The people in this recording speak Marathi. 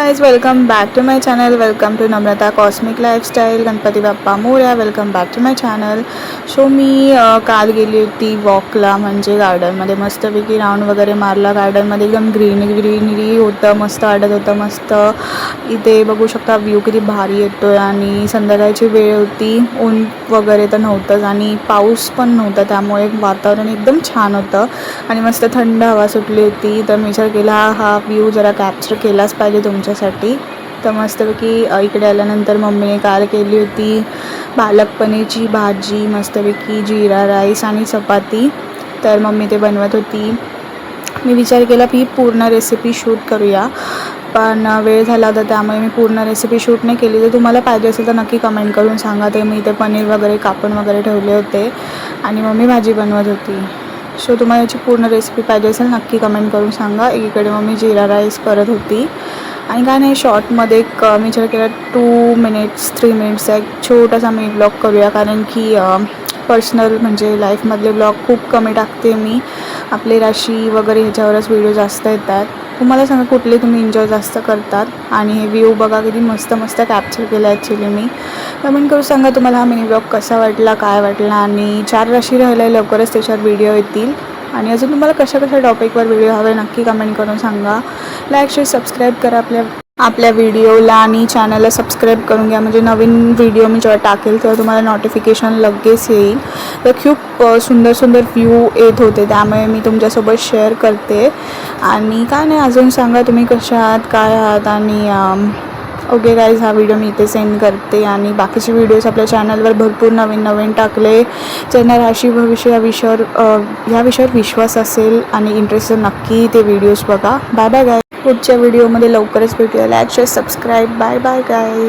Guys, welcome back to my channel. Welcome to Namrata cosmic lifestyle. Ganpati Bappa Morya. Welcome back to my channel. So मी काल गेली होती वॉकला, म्हणजे गार्डनमध्ये मस्तपैकी राऊंड वगैरे मारला. गार्डनमध्ये एकदम ग्रीनरी होतं, मस्त वाटत होतं. मस्त इथे बघू शकता व्ह्यू किती भारी येतो आहे. आणि संध्याकाळची वेळ होती, ऊन वगैरे तर नव्हतंच आणि पाऊस पण नव्हता, त्यामुळे वातावरण एकदम छान होतं आणि मस्त थंड हवा सुटली होती. तर मी विचार केला हा व्ह्यू जरा कॅप्चर केलाच पाहिजे तुमच्यासाठी. तर मस्तपैकी इकडे आल्यानंतर मम्मीने काल केली होती पालक पनीरची भाजी, मस्तपैकी जीरा राईस आणि चपाती. तर मम्मी ते बनवत होती. मी विचार केला की पूर्ण रेसिपी शूट करूया, पण वेळ झाला होता त्यामुळे मी पूर्ण रेसिपी शूट नाही केली. तर तुम्हाला पाहिजे असेल तर नक्की कमेंट करून सांगा. ते मी ते पनीर वगैरे कापून वगैरे ठेवले होते आणि मम्मी भाजी बनवत होती. सो तुम्हाला याची पूर्ण रेसिपी पाहिजे असेल नक्की कमेंट करून सांगा. एकीकडे मम्मी जीरा राईस करत होती आणि काय नाही, शॉर्टमध्ये एक मी विचार केला 2 मिनिट्स 3 मिनिट्सचा एक छोटासा मी ब्लॉग करूया, कारण की पर्सनल म्हणजे लाईफमधले ब्लॉग खूप कमी टाकते मी. आपले राशी वगैरे ह्याच्यावरच व्हिडिओ जास्त येतात. तुम्हाला सांगा कुठले तुम्ही एन्जॉय जास्त करतात. आणि हे व्ह्यू बघा किती मस्त मस्त कॅप्चर केलं ॲक्च्युली. मी कमेंट करून सांगा तुम्हाला हा मिनी ब्लॉग कसा वाटला, काय वाटला. आणि 4 राशी राहिल्या, लवकरच त्याच्यावर व्हिडिओ येतील. आणि अजून तुम्हाला कशा टॉपिकवर व्हिडिओ हवे नक्की कमेंट करून सांगा. लाईक शेअर सबस्क्राईब करा आपल्या व्हिडिओला आणि चॅनलला सबस्क्राईब करून घ्या, म्हणजे नवीन व्हिडिओ मी जेव्हा टाकेल तेव्हा तुम्हाला नोटिफिकेशन लगेच येईल. तर खूप सुंदर व्ह्यू येत होते, त्यामुळे मी तुमच्यासोबत शेअर करते. आणि काय नाही, अजून सांगा तुम्ही कशा आहात, काय आहात. आणि ओके गाईज, हा व्हिडिओ मी इथे सेंड करते. आणि बाकीचे व्हिडिओज आपल्या चॅनलवर भरपूर नवीन टाकले. ज्यांना राशी भविष्य ह्या विषयावर विश्वास असेल आणि इंटरेस्ट नक्की ते व्हिडिओज बघा. Bye bye guy. पुढच्या व्हिडिओमध्ये लवकरच भेटूया. Like share subscribe. Bye bye गाय.